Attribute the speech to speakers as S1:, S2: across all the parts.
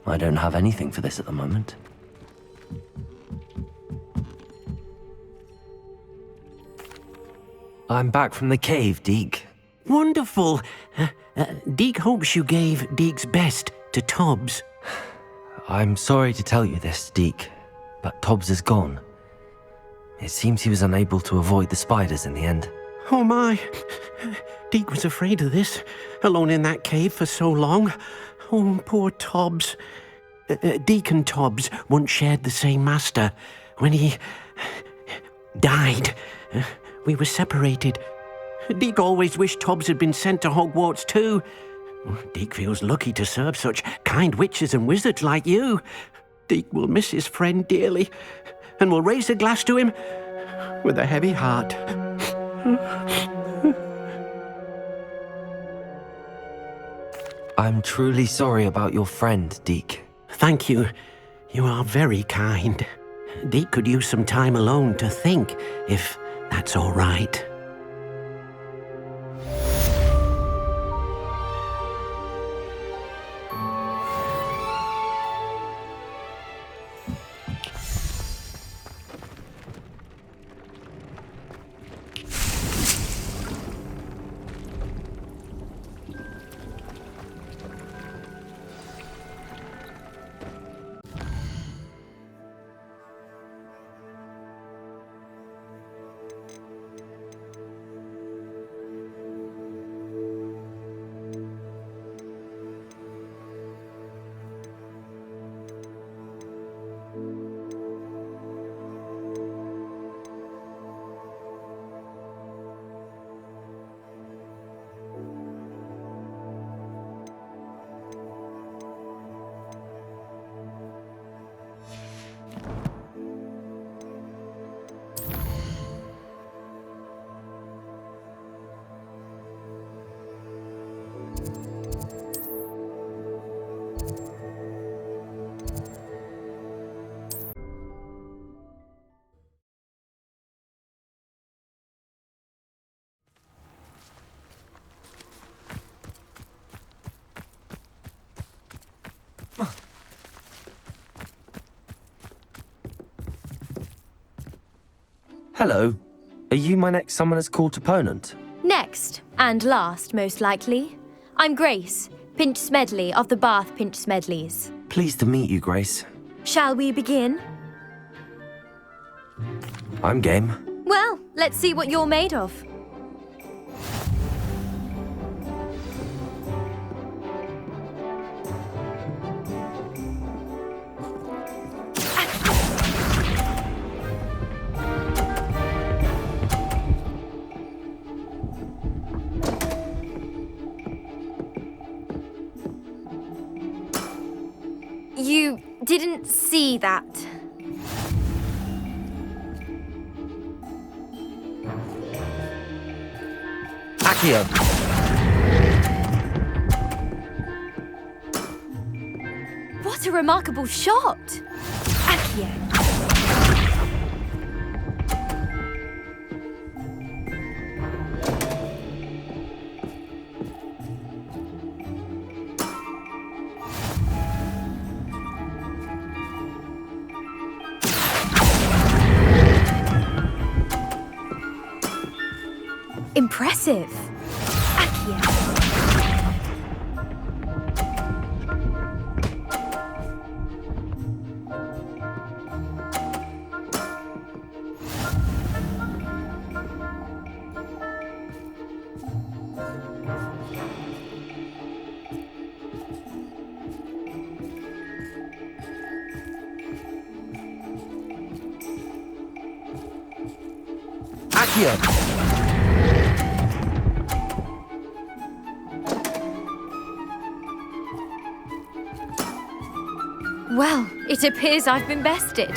S1: I don't have anything for this at the moment. I'm back from the cave, Deke.
S2: Wonderful. Deke hopes you gave Deke's best to Tobbs.
S1: I'm sorry to tell you this, Deke, but Tobbs is gone. It seems he was unable to avoid the spiders in the end.
S2: Oh my. Deke was afraid of this, alone in that cave for so long. Oh, poor Tobbs. Deke and Tobbs once shared the same master. When he died, we were separated. Deke always wished Tobbs had been sent to Hogwarts too. Deke feels lucky to serve such kind witches and wizards like you. Deke will miss his friend dearly, and will raise a glass to him with a heavy heart.
S1: I'm truly sorry about your friend, Deke.
S2: Thank you. You are very kind. Deke could use some time alone to think, if that's all right.
S1: Hello. Are you my next Summoner's Court opponent?
S3: Next, and last, most likely. I'm Grace, Pinch Smedley of the Bath Pinch Smedleys.
S1: Pleased to meet you, Grace.
S3: Shall we begin?
S1: I'm game.
S3: Well, let's see what you're made of. You didn't see that.
S1: Accio.
S3: What a remarkable shot! Accio. Impressive. Accio.
S1: Accio!
S3: Well, it appears I've been bested.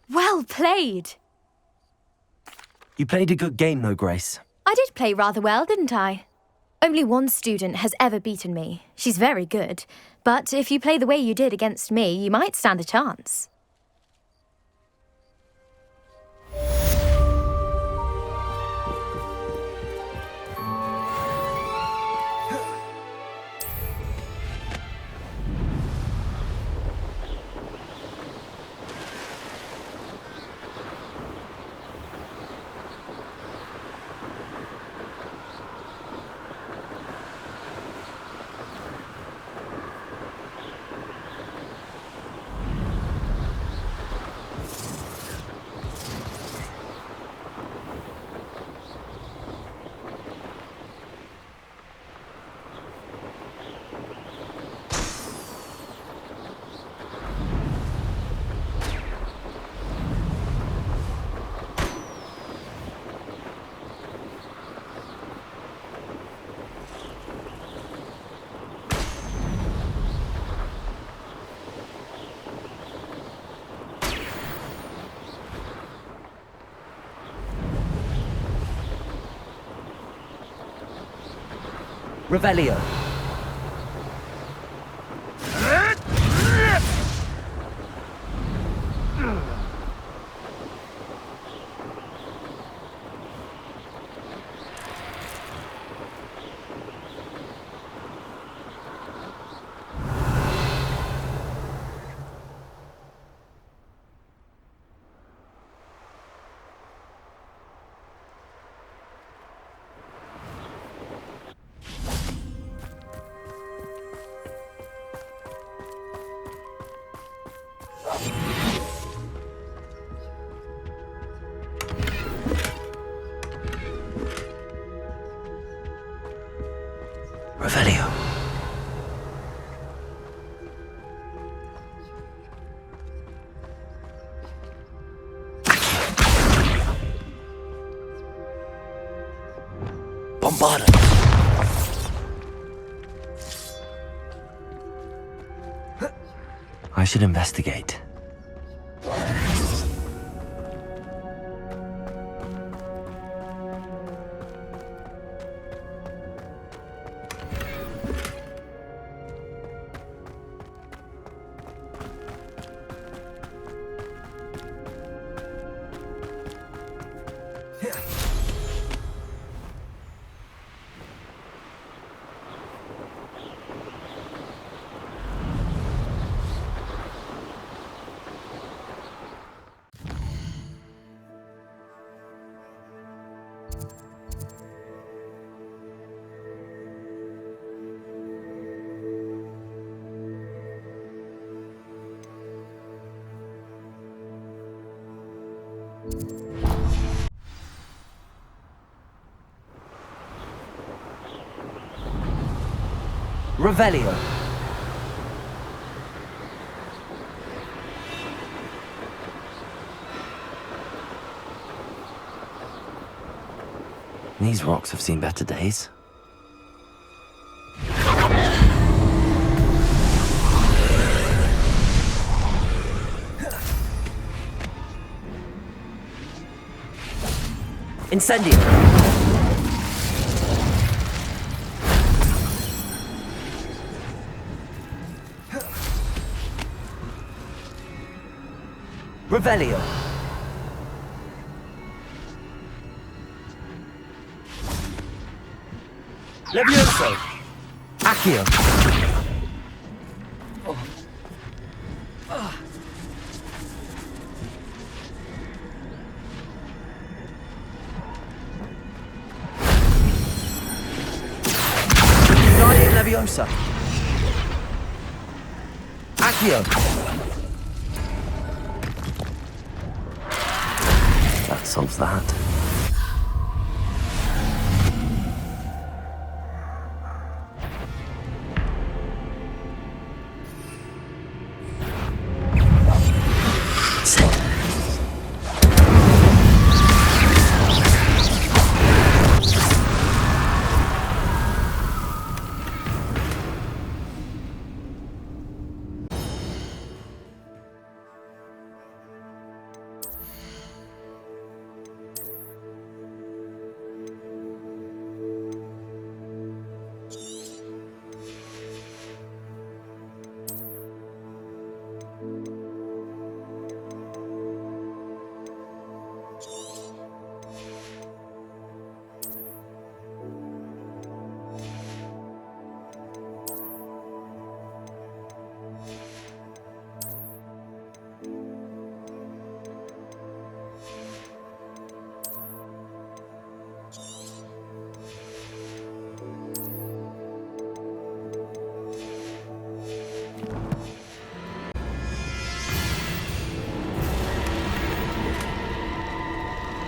S3: Well played.
S1: You played a good game, though, Grace.
S3: I did play rather well, didn't I? Only one student has ever beaten me. She's very good. But if you play the way you did against me, you might stand a chance.
S1: Revelio. Revelio. Bombarda. I should investigate. Revelio. These rocks have seen better days. Incendio. Revelio. Levioso. Accio. Guardian Leviosa. Accio. That solves that.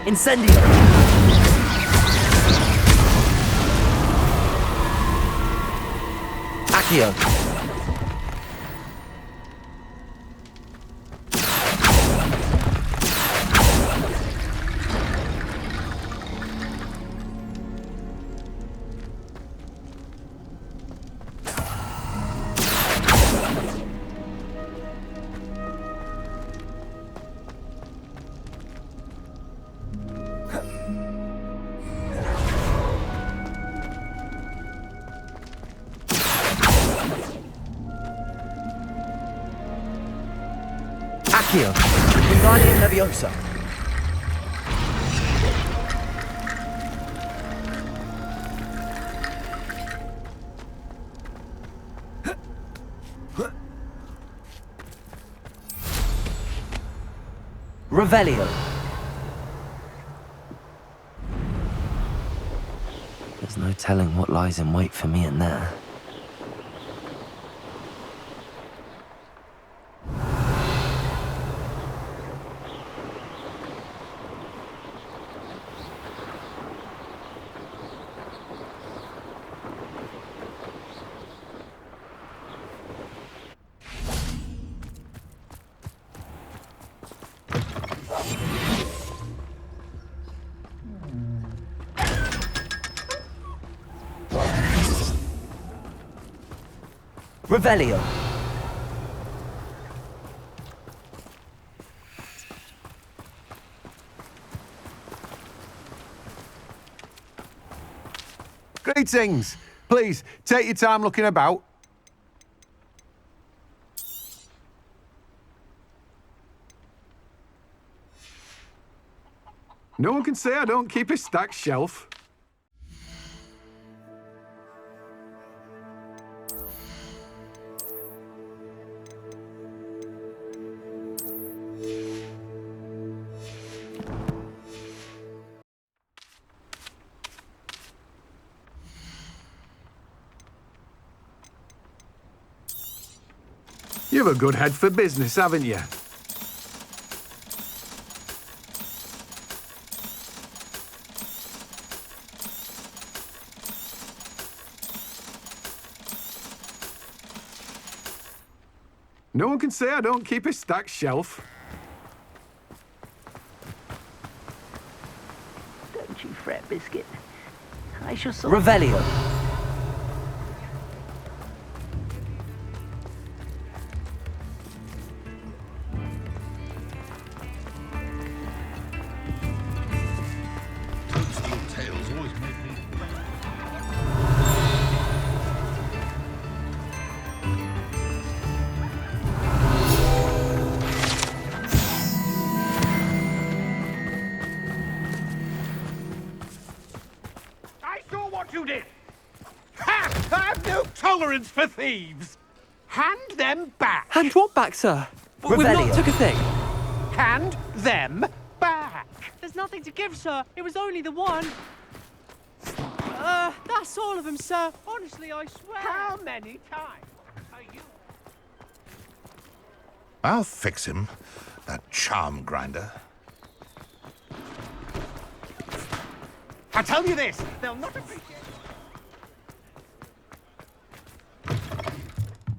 S1: Incendio! Accio! Accio! Wingardium Leviosa! Revelio! There's no telling what lies in wait for me in there. Revelio!
S4: Greetings! Please, take your time looking about. No one can say I don't keep a stacked shelf. You've a good head for business, haven't you? No one can say I don't keep a stacked shelf.
S5: Don't you fret, Biscuit. I shall sort.
S1: Revelio!
S6: You did! Ha! I've no tolerance for thieves! Hand them back!
S7: Hand what back, sir? We've
S1: Revelio.
S7: not took a thing.
S6: Hand them back!
S8: There's nothing to give, sir. It was only the one. That's all of them, sir. Honestly, I swear.
S6: How many times are you...
S9: I'll fix him, that charm grinder.
S6: I tell you this, they'll not appreciate...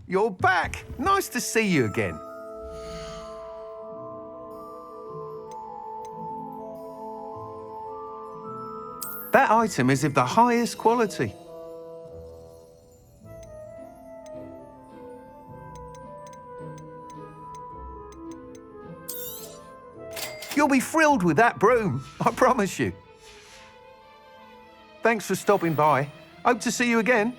S4: You're back! Nice to see you again. That item is of the highest quality. You'll be thrilled with that broom, I promise you. Thanks for stopping by. Hope to see you again.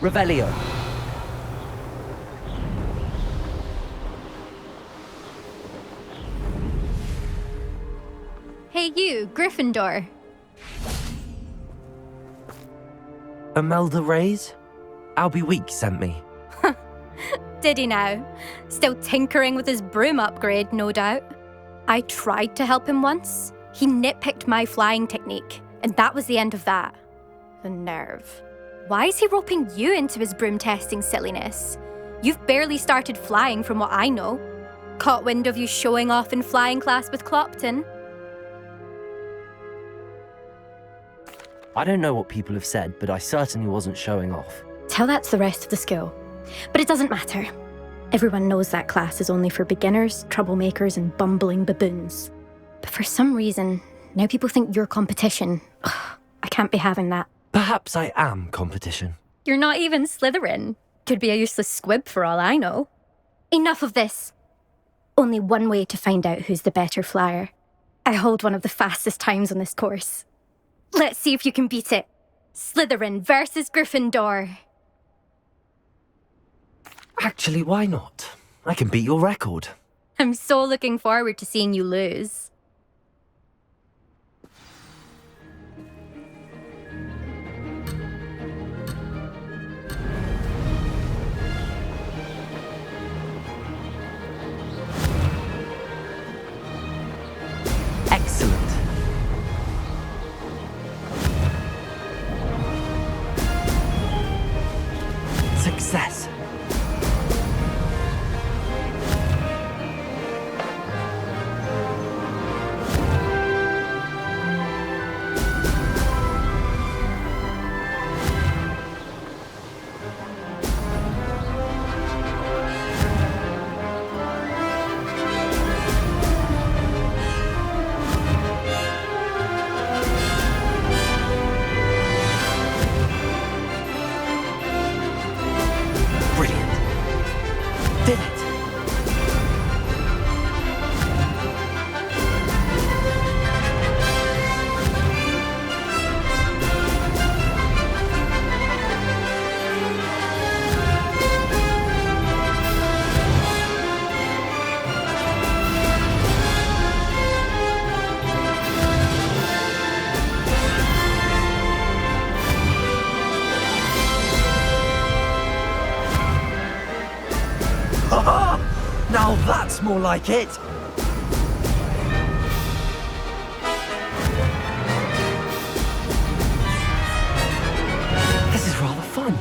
S7: Revelio.
S3: Hey you, Gryffindor.
S1: Imelda Reyes? Albie Weeks sent me.
S3: Did he now? Still tinkering with his broom upgrade, no doubt. I tried to help him once. He nitpicked my flying technique, and that was the end of that. The nerve. Why is he roping you into his broom testing silliness? You've barely started flying from what I know. Caught wind of you showing off in flying class with Clopton.
S1: I don't know what people have said, but I certainly wasn't showing off.
S3: Tell that to the rest of the school. But it doesn't matter. Everyone knows that class is only for beginners, troublemakers, and bumbling baboons. But for some reason, now people think you're competition. Ugh, I can't be having that.
S1: Perhaps I am competition.
S3: You're not even Slytherin. Could be a useless squib for all I know. Enough of this. Only one way to find out who's the better flyer. I hold one of the fastest times on this course. Let's see if you can beat it. Slytherin versus Gryffindor.
S1: Actually, why not? I can beat your record.
S3: I'm so looking forward to seeing you lose.
S1: Excellent. Success. Did it! Now that's more like it! This is rather fun.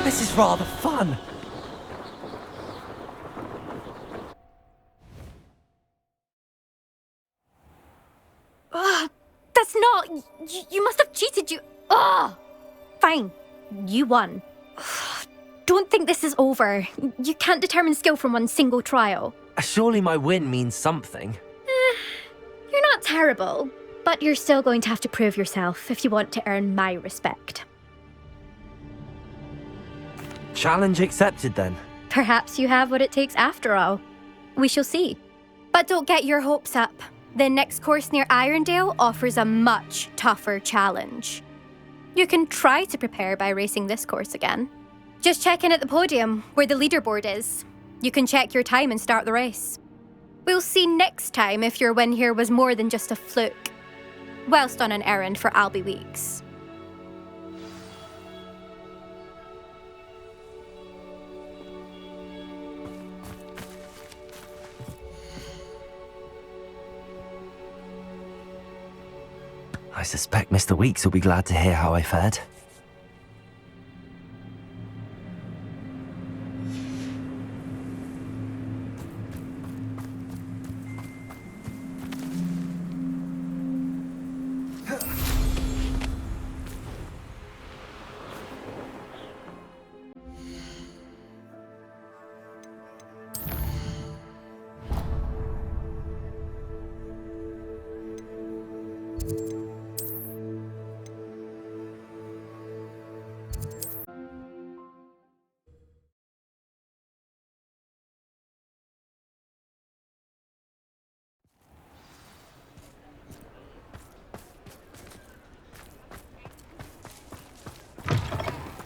S1: This is rather fun.
S3: That's not... You must have cheated, you... Ugh! Fine. You won. Don't think this is over. You can't determine skill from one single trial.
S1: Surely my win means something.
S3: You're not terrible, but you're still going to have to prove yourself if you want to earn my respect.
S1: Challenge accepted then.
S3: Perhaps you have what it takes after all. We shall see. But don't get your hopes up. The next course near Irondale offers a much tougher challenge. You can try to prepare by racing this course again. Just check in at the podium, where the leaderboard is. You can check your time and start the race. We'll see next time if your win here was more than just a fluke, whilst on an errand for Albie Weeks.
S1: I suspect Mr. Weeks will be glad to hear how I fared.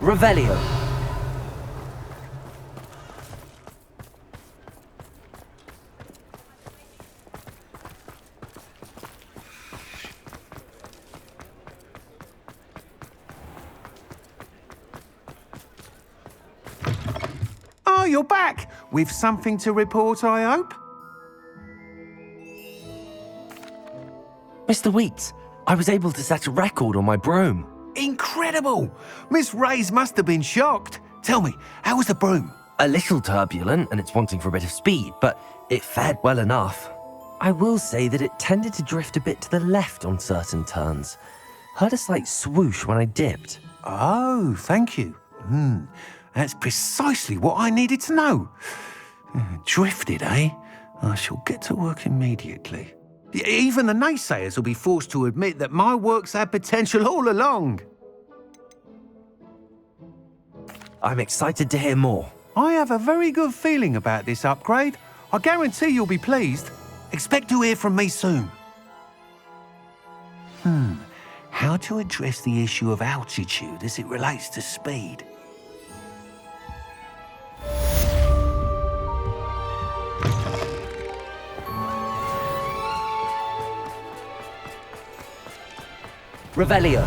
S1: Revelio.
S4: Oh, you're back! With something to report, I hope?
S1: Mr. Weeks, I was able to set a record on my broom.
S4: Incredible! Miss Reyes must have been shocked. Tell me, how was the broom?
S1: A little turbulent and it's wanting for a bit of speed, but it fared well enough. I will say that it tended to drift a bit to the left on certain turns. Heard a slight swoosh when I dipped.
S4: Oh, thank you. That's precisely what I needed to know. Drifted, eh? I shall get to work immediately. Even the naysayers will be forced to admit that my work's had potential all along.
S1: I'm excited to hear more.
S4: I have a very good feeling about this upgrade. I guarantee you'll be pleased. Expect to hear from me soon. How to address the issue of altitude as it relates to speed?
S1: Revelio.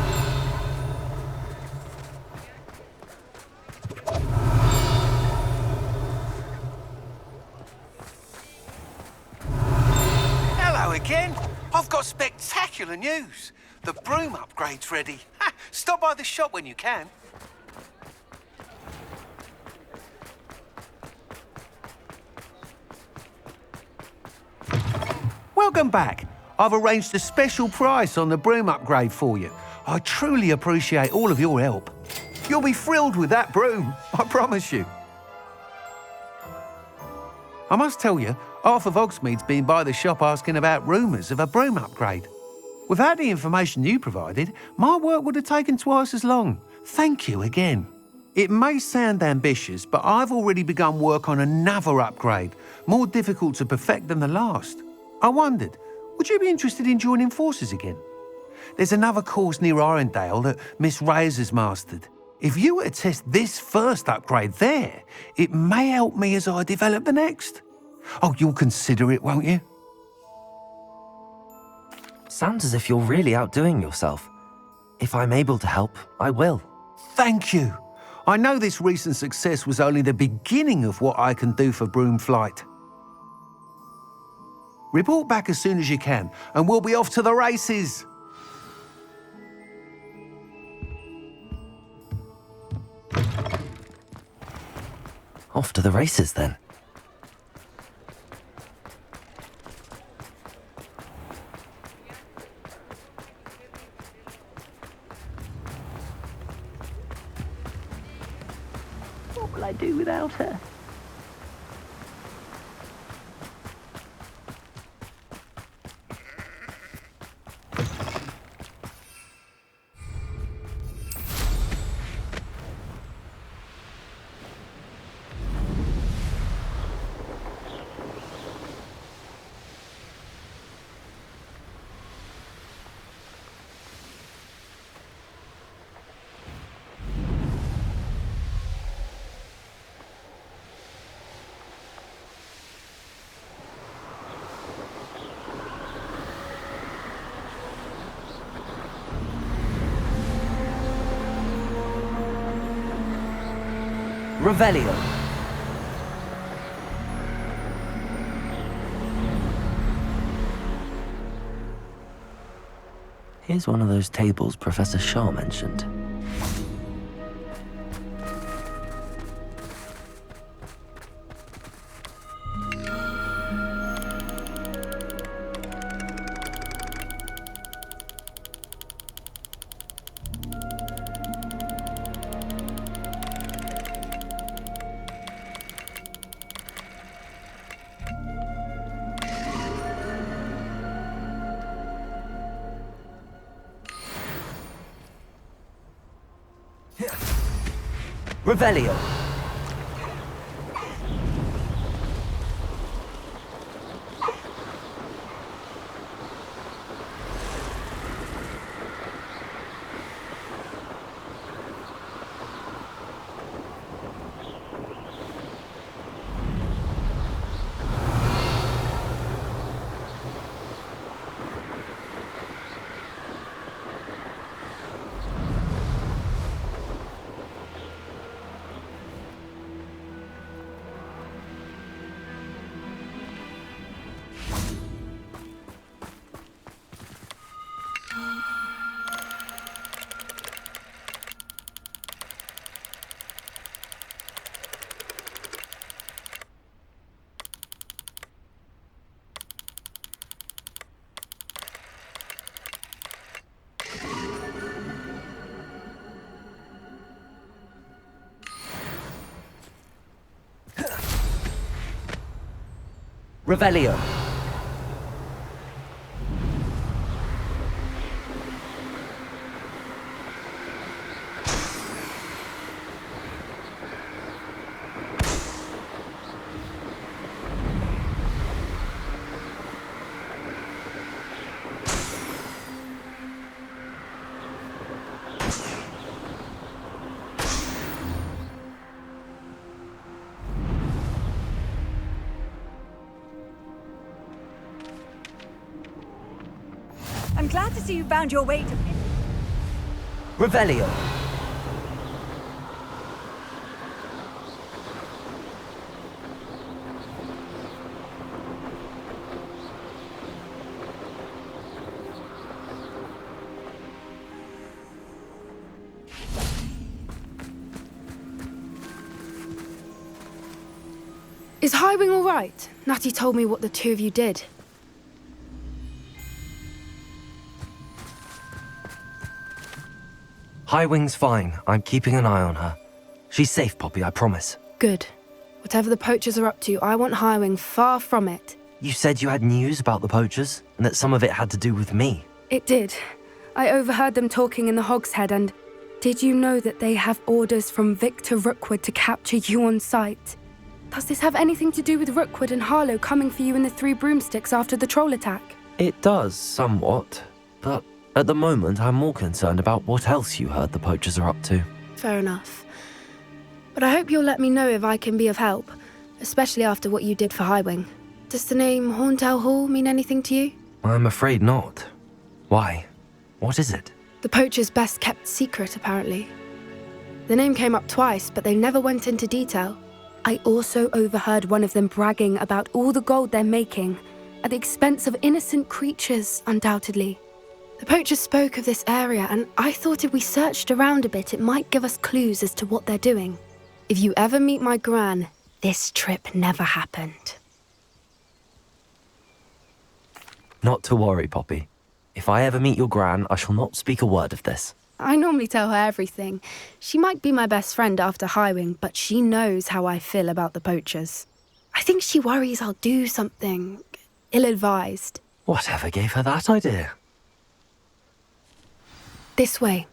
S4: Hello again. I've got spectacular news. The broom upgrade's ready. Stop by the shop when you can. Welcome back. I've arranged a special price on the broom upgrade for you. I truly appreciate all of your help. You'll be thrilled with that broom, I promise you. I must tell you, half of Hogsmeade's been by the shop asking about rumours of a broom upgrade. Without the information you provided, my work would have taken twice as long. Thank you again. It may sound ambitious, but I've already begun work on another upgrade, more difficult to perfect than the last. I wondered, would you be interested in joining forces again? There's another course near Irondale that Miss Reyes has mastered. If you were to test this first upgrade there, it may help me as I develop the next. Oh, you'll consider it, won't you?
S1: Sounds as if you're really outdoing yourself. If I'm able to help, I will.
S4: Thank you. I know this recent success was only the beginning of what I can do for broom flight. Report back as soon as you can, and we'll be off to the races.
S1: Off to the races, then.
S5: What will I do without her?
S1: Revelio. Here's one of those tables Professor Shaw mentioned. Revelio. Revelio.
S10: I'm glad to see you found your way to...
S1: Revelio.
S11: Is Highwing all right? Natty told me what the two of you did.
S1: Highwing's fine. I'm keeping an eye on her. She's safe, Poppy, I promise.
S11: Good. Whatever the poachers are up to, I want Highwing far from it.
S1: You said you had news about the poachers, and that some of it had to do with me.
S11: It did. I overheard them talking in the Hogshead, and did you know that they have orders from Victor Rookwood to capture you on sight? Does this have anything to do with Rookwood and Harlow coming for you in the Three Broomsticks after the troll attack?
S1: It does, somewhat. But at the moment, I'm more concerned about what else you heard the poachers are up to.
S11: Fair enough. But I hope you'll let me know if I can be of help, especially after what you did for Highwing. Does the name Horntail Hall mean anything to you?
S1: I'm afraid not. Why? What is it?
S11: The poacher's best kept secret, apparently. The name came up twice, but they never went into detail. I also overheard one of them bragging about all the gold they're making, at the expense of innocent creatures, undoubtedly. The poachers spoke of this area, and I thought if we searched around a bit, it might give us clues as to what they're doing. If you ever meet my gran, this trip never happened.
S1: Not to worry, Poppy. If I ever meet your gran, I shall not speak a word of this.
S11: I normally tell her everything. She might be my best friend after Highwing, but she knows how I feel about the poachers. I think she worries I'll do something ill-advised.
S1: Whatever gave her that idea?
S11: This way.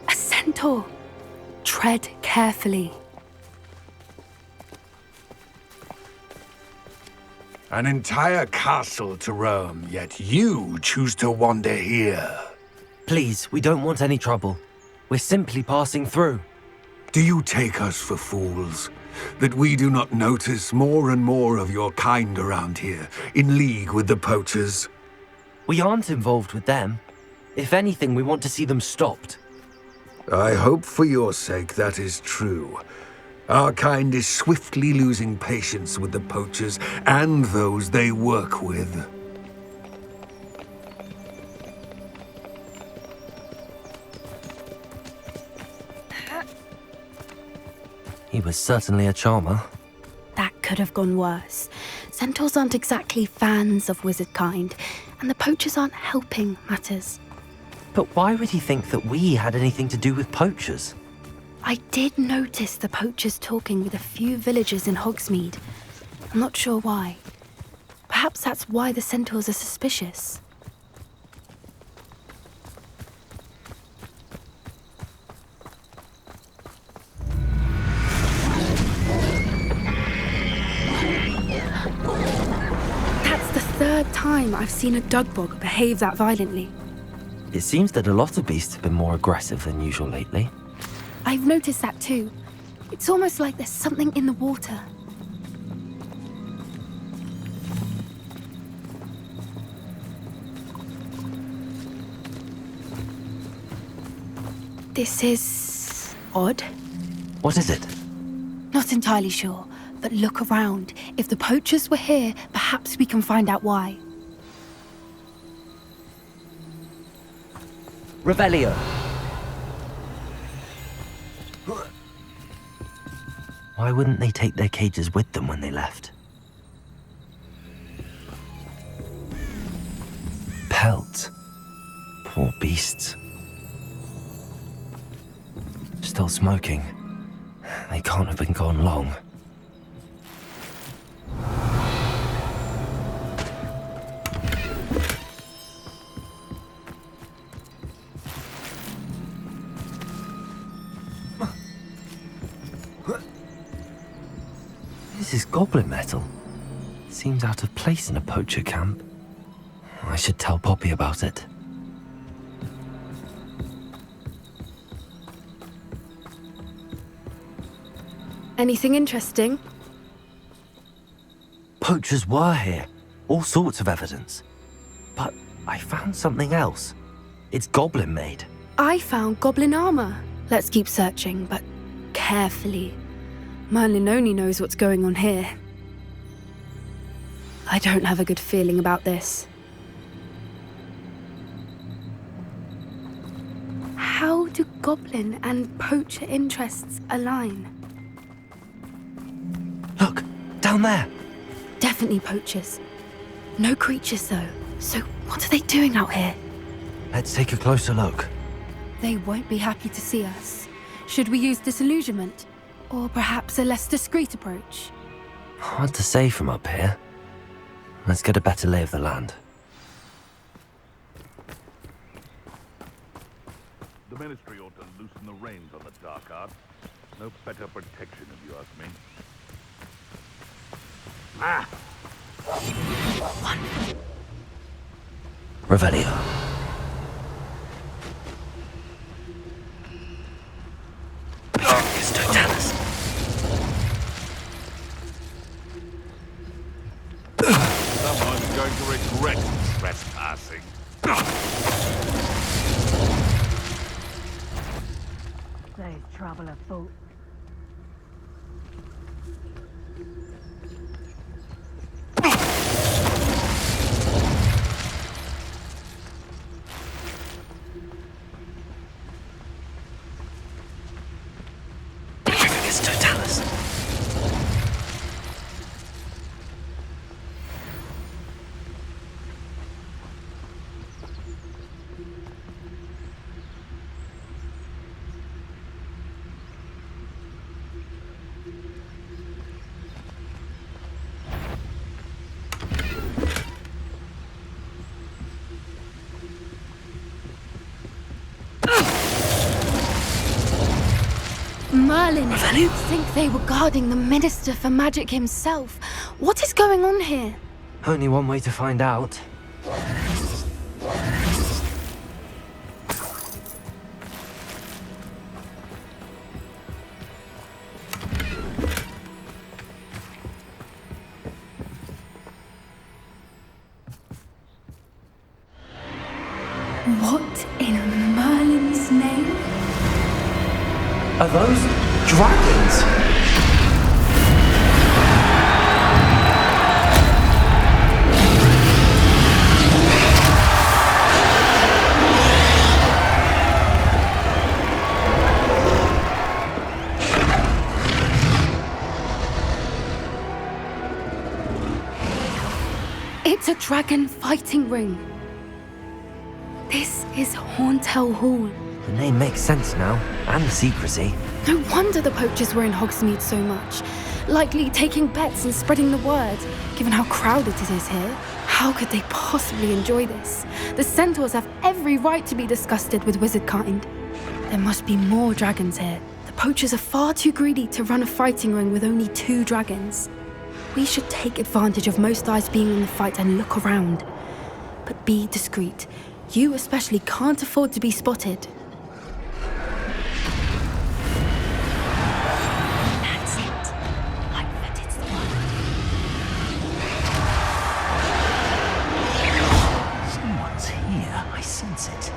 S11: A centaur. Tread carefully.
S12: An entire castle to roam, yet you choose to wander here.
S1: Please, we don't want any trouble. We're simply passing through.
S12: Do you take us for fools? That we do not notice more and more of your kind around here, in league with the poachers?
S1: We aren't involved with them. If anything, we want to see them stopped.
S12: I hope for your sake that is true. Our kind is swiftly losing patience with the poachers and those they work with.
S1: He was certainly a charmer.
S11: That could have gone worse. Centaurs aren't exactly fans of wizard kind, and the poachers aren't helping matters.
S1: But why would he think that we had anything to do with poachers?
S11: I did notice the poachers talking with a few villagers in Hogsmeade. I'm not sure why. Perhaps that's why the centaurs are suspicious. That's the third time I've seen a dugbog behave that violently.
S1: It seems that a lot of beasts have been more aggressive than usual lately.
S11: I've noticed that too. It's almost like there's something in the water. This is odd.
S1: What is it?
S11: Not entirely sure, but look around. If the poachers were here, perhaps we can find out why.
S1: Revelio. Why wouldn't they take their cages with them when they left? Poor beasts. Still smoking. They can't have been gone long. This is goblin metal. Seems out of place in a poacher camp. I should tell Poppy about it.
S11: Anything interesting?
S1: Poachers were here. All sorts of evidence. But I found something else. It's goblin made.
S11: I found goblin armor. Let's keep searching, but carefully. Merlin only knows what's going on here. I don't have a good feeling about this. How do goblin and poacher interests align?
S1: Look, down there.
S11: Definitely poachers. No creatures though. So what are they doing out here?
S1: Let's take a closer look.
S11: They won't be happy to see us. Should we use disillusionment? Or perhaps a less discreet approach?
S1: Hard to say from up here. Let's get a better lay of the land.
S9: The Ministry ought to loosen the reins on the dark arts. No better protection, if you ask me.
S1: Revelio. Totalis.
S9: Someone's going to regret trespassing.
S5: There's trouble afoot.
S1: Totalis.
S11: Merlin, I think they were guarding the Minister for Magic himself. What is going on here?
S1: Only one way to find out.
S11: What in Merlin's name?
S1: Are those dragons?
S11: It's a dragon fighting ring. This is Hauntel Hall.
S1: The name makes sense now, and the secrecy.
S11: No wonder the poachers were in Hogsmeade so much. Likely taking bets and spreading the word, given how crowded it is here. How could they possibly enjoy this? The centaurs have every right to be disgusted with wizard kind. There must be more dragons here. The poachers are far too greedy to run a fighting ring with only 2 dragons. We should take advantage of most eyes being on the fight and look around. But be discreet. You especially can't afford to be spotted.
S10: That's it. I bet it's the one.
S13: Someone's here. I sense it.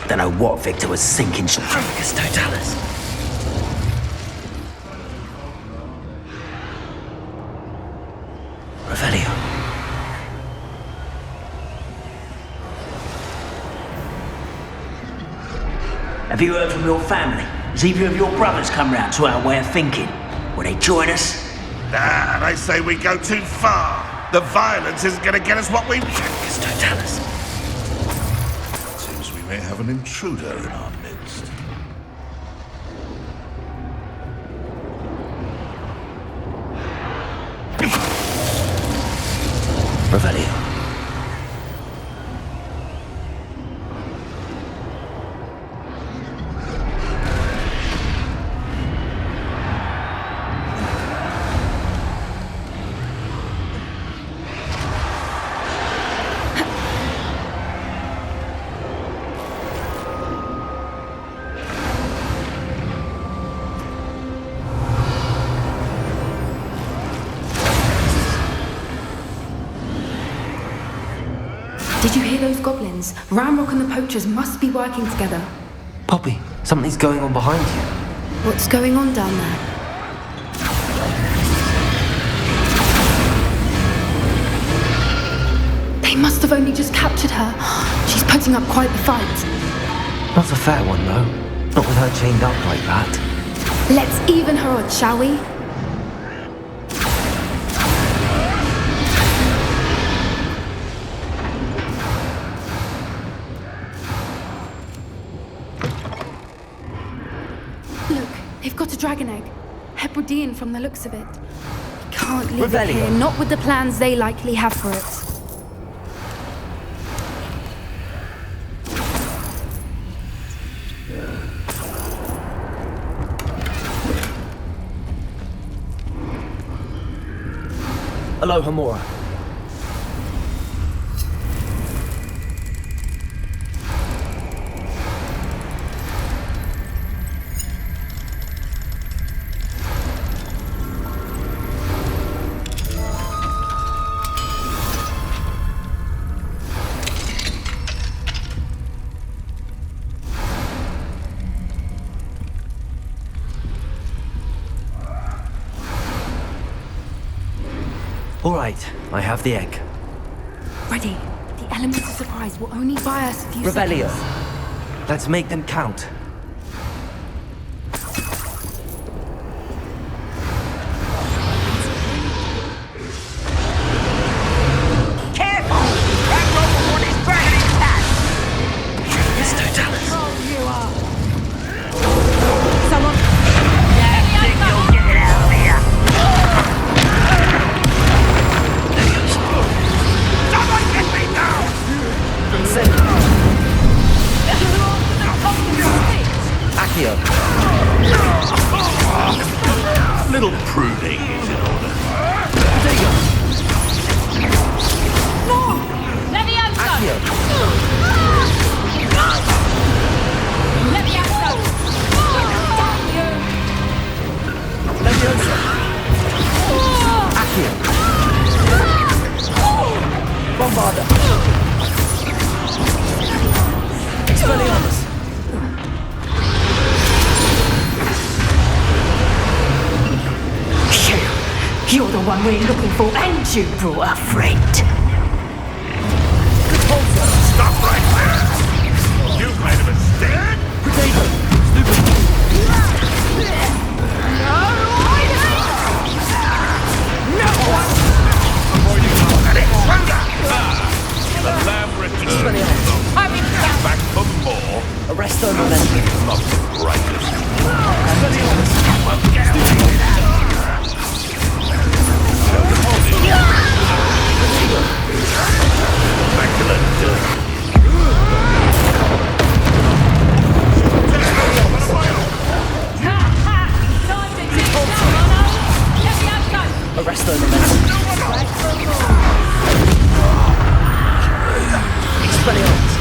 S13: Don't know what Victor was thinking.
S1: Dracus Totalis. Revelio.
S13: Have you heard from your family? Has either of your brothers come round to our way of thinking? Will they join us?
S9: Nah, they say we go too far. The violence isn't going to get us what we...
S1: Dracus Totalis.
S9: may have an intruder in our midst.
S1: Revelio.
S11: Did you hear those goblins? Ramrock and the poachers must be working together.
S1: Poppy, something's going on behind you.
S11: What's going on down there? They must have only just captured her. She's putting up quite the fight.
S1: Not a fair one, though. Not with her chained up like that.
S11: Let's even her odds, shall we? Look, they've got a dragon egg. Hebridean from the looks of it. We can't leave it here, not with the plans they likely have for it.
S1: Hello, Hamura. All right, I have the egg.
S11: Ready. The element of surprise will only buy us a few
S1: Revelio.
S11: seconds.
S1: Let's make them count.
S13: Careful! Back row before this dragon attacks!
S1: It's no talent.
S10: Someone.
S13: Think you'll get it out of here!
S6: Someone get me down!
S1: Accio.
S9: Little pruning is in order.
S1: Accio. Leviosa. Accio. Bombarda. Expelliarmus.
S10: You're the one we're looking for, and you brought a friend.
S9: Stop right there! You've made a mistake!
S1: Potato. Stupid.
S9: The lamb returns. Back for more.
S1: Arresto momentum.
S9: Not the brightest.
S1: Expelliarmus.
S9: Back to the dirt.
S1: Arresto momentum. Expelliarmus.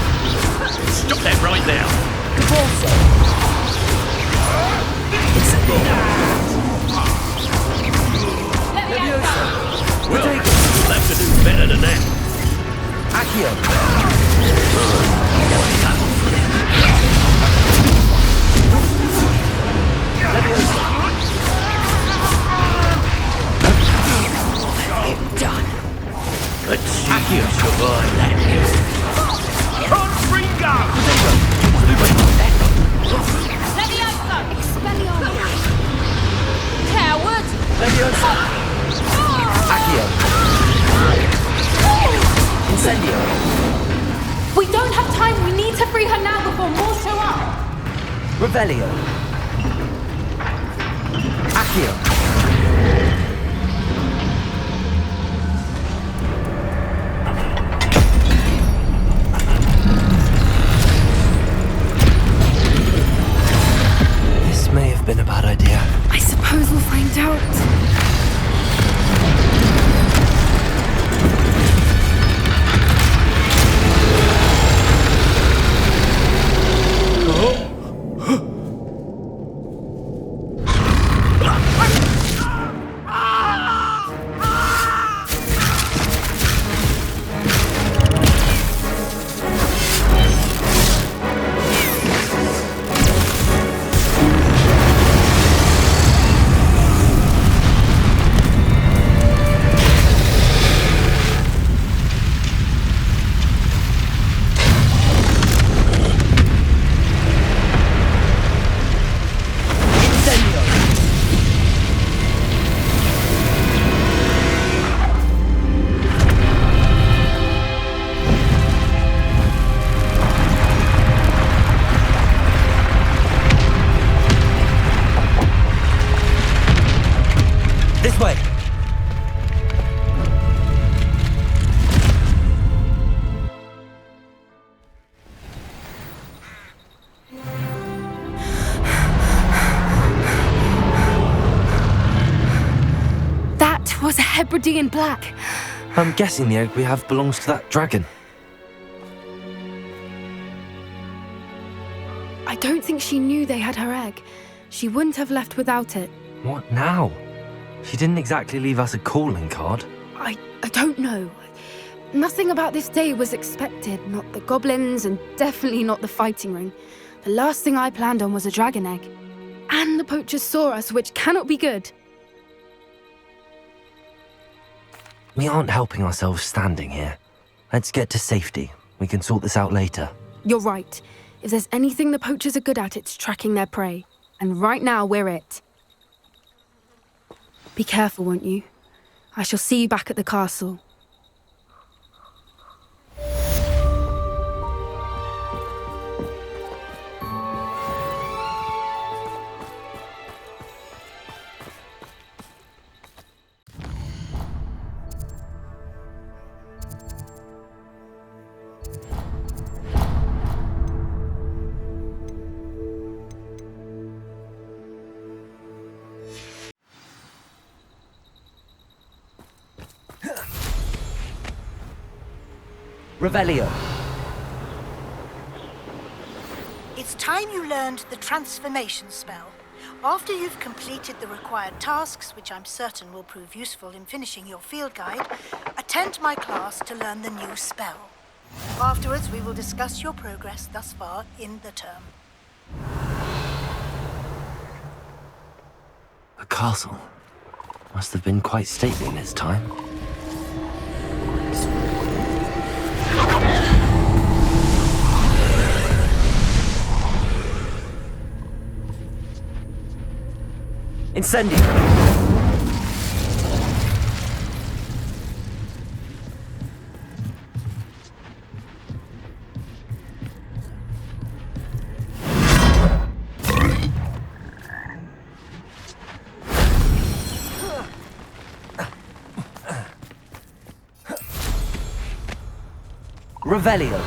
S9: Stop that right now.
S1: Cavalso. Leviosa.
S9: Well, we'll have to do better than that.
S1: Accio.
S10: Done.
S9: Let's see you survive that. Confringo!
S10: Coward!
S1: Leviosa. Accio. Incendio.
S11: We don't have
S1: Revelio. Accio. This may have been a bad idea.
S11: I suppose we'll find out.
S1: This way.
S11: That was a Hebridean black.
S1: I'm guessing the egg we have belongs to that dragon.
S11: I don't think she knew they had her egg. She wouldn't have left without it.
S1: What now? She didn't exactly leave us a calling card.
S11: I don't know. Nothing about this day was expected. Not the goblins, and definitely not the fighting ring. The last thing I planned on was a dragon egg. And the poachers saw us, which cannot be good.
S1: We aren't helping ourselves standing here. Let's get to safety. We can sort this out later.
S11: You're right. If there's anything the poachers are good at, it's tracking their prey. And right now, we're it. Be careful, won't you? I shall see you back at the castle.
S1: Revelio.
S14: It's time you learned the transformation spell. After you've completed the required tasks, which I'm certain will prove useful in finishing your field guide, attend my class to learn the new spell. Afterwards, we will discuss your progress thus far in the term.
S1: The castle must have been quite stately in its time. Incendio! Revelio!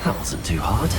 S1: That wasn't too hard.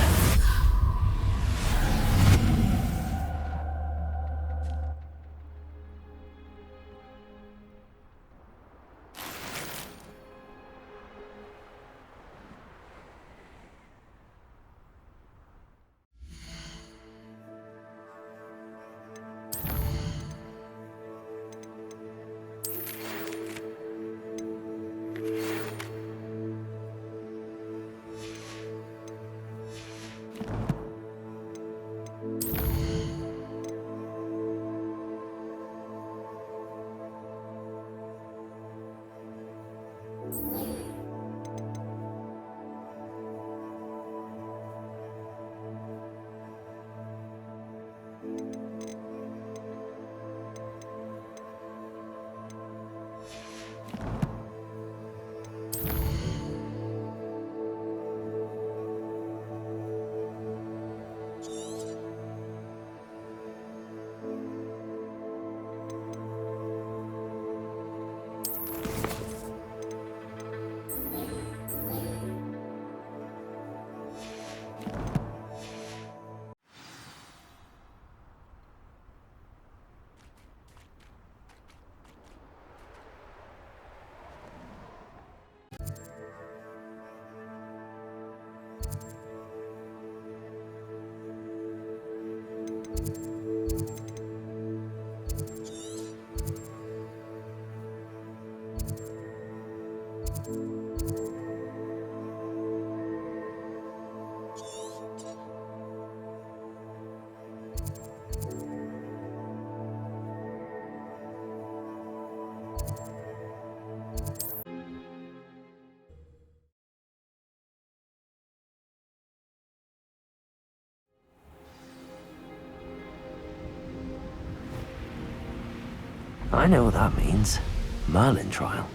S1: I know what that means. Merlin trial.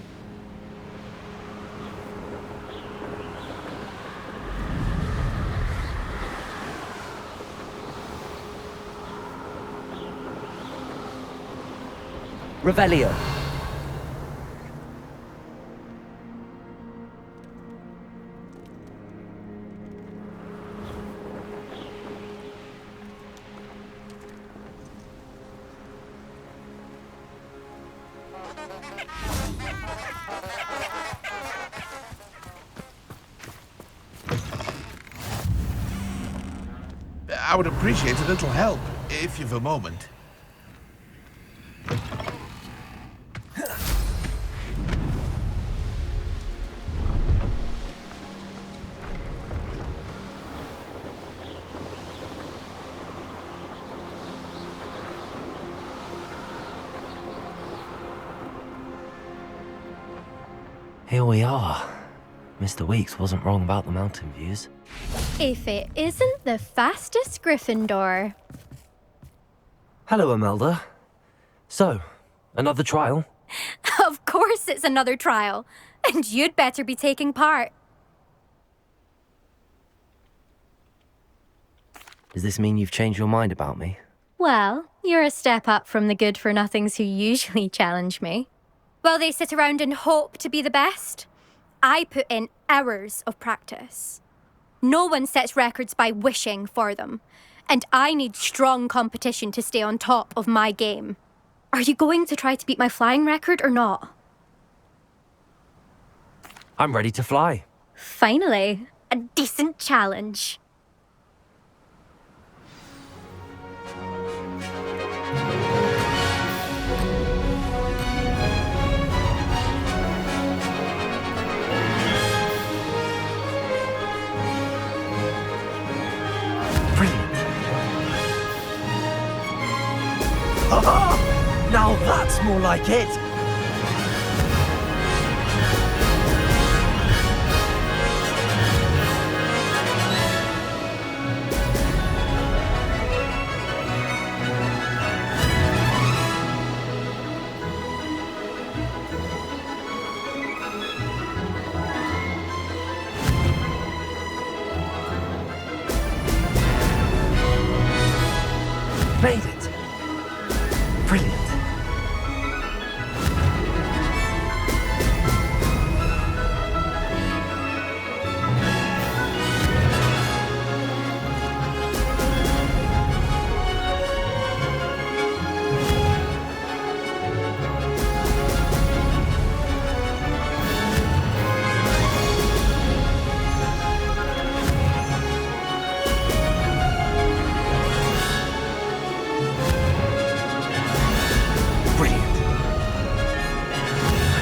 S1: Revelio.
S15: I would appreciate a little help, if you've a moment.
S1: Here we are. Mr. Weeks wasn't wrong about the mountain views.
S3: If it isn't the fastest Gryffindor.
S1: Hello, Imelda. So, another trial?
S3: Of course it's another trial. And you'd better be taking part.
S1: Does this mean you've changed your mind about me?
S3: Well, you're a step up from the good-for-nothings who usually challenge me. While they sit around and hope to be the best, I put in hours of practice. No one sets records by wishing for them, and I need strong competition to stay on top of my game. Are you going to try to beat my flying record or not?
S1: I'm ready to fly.
S3: Finally, a decent challenge.
S1: Now that's more like it! Made it! Brilliant.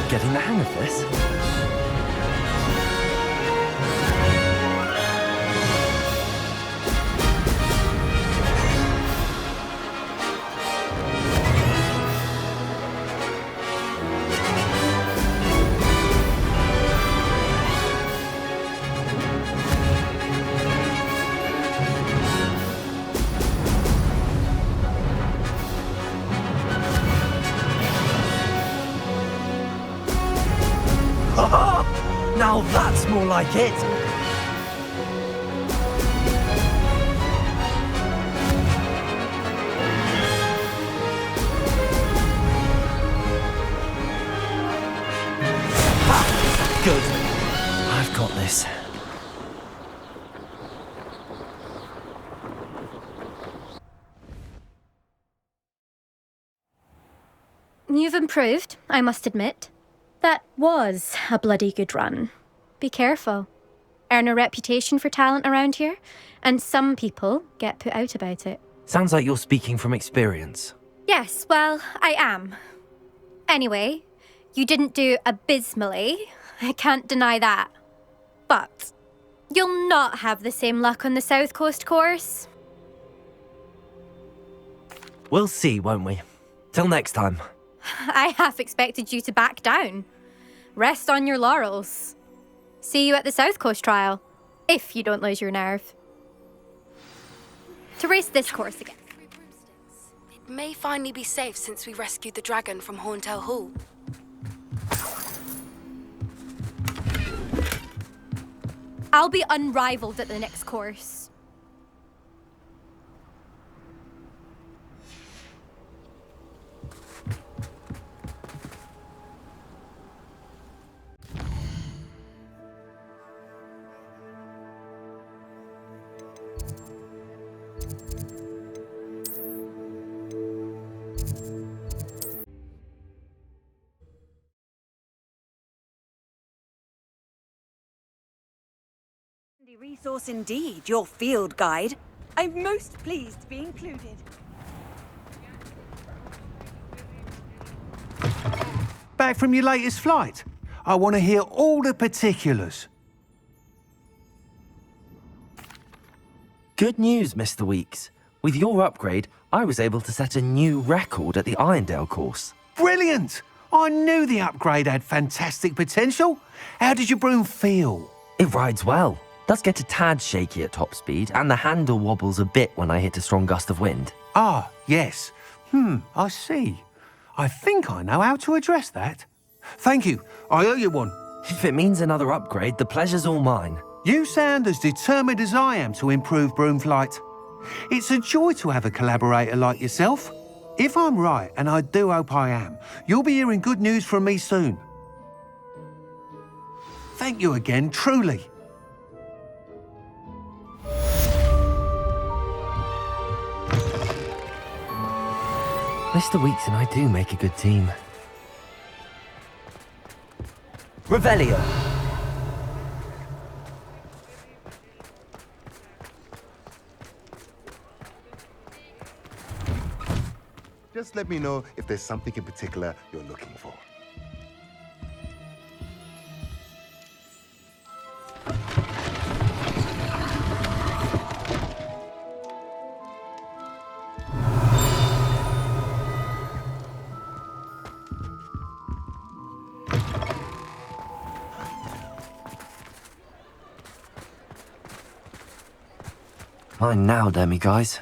S1: Getting the hang of this. Now that's more like it! Ha! Good. I've got this.
S3: You've improved, I must admit. That was a bloody good run. Be careful. Earn a reputation for talent around here, and some people get put out about it.
S1: Sounds like you're speaking from experience.
S3: Yes, well, I am. Anyway, you didn't do abysmally. I can't deny that. But you'll not have the same luck on the South Coast course.
S1: We'll see, won't we? Till next time.
S3: I half expected you to back down. Rest on your laurels. See you at the South Coast trial, if you don't lose your nerve. To race this course again.
S11: may finally be safe since we rescued the dragon from Horntail Hall.
S3: I'll be unrivaled at the next course.
S16: Resource indeed, your field guide. I'm most pleased to be included.
S4: Back from your latest flight? I want to hear all the particulars.
S1: Good news, Mr. Weeks. With your upgrade, I was able to set a new record at the Irondale course.
S4: Brilliant! I knew the upgrade had fantastic potential. How did your broom feel?
S1: It rides well. Does get a tad shaky at top speed, and the handle wobbles a bit when I hit a strong gust of wind.
S4: Ah, yes. I see. I think I know how to address that. Thank you. I owe you one.
S1: If it means another upgrade, the pleasure's all mine.
S4: You sound as determined as I am to improve broom flight. It's a joy to have a collaborator like yourself. If I'm right, and I do hope I am, you'll be hearing good news from me soon. Thank you again, truly.
S1: Mr. Weeks and I do make a good team. Revelio!
S17: Just let me know if there's something in particular you're looking for.
S1: Mine now, Demi guys.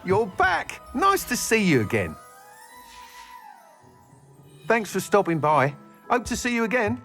S4: You're back! Nice to see you again. Thanks for stopping by. Hope to see you again.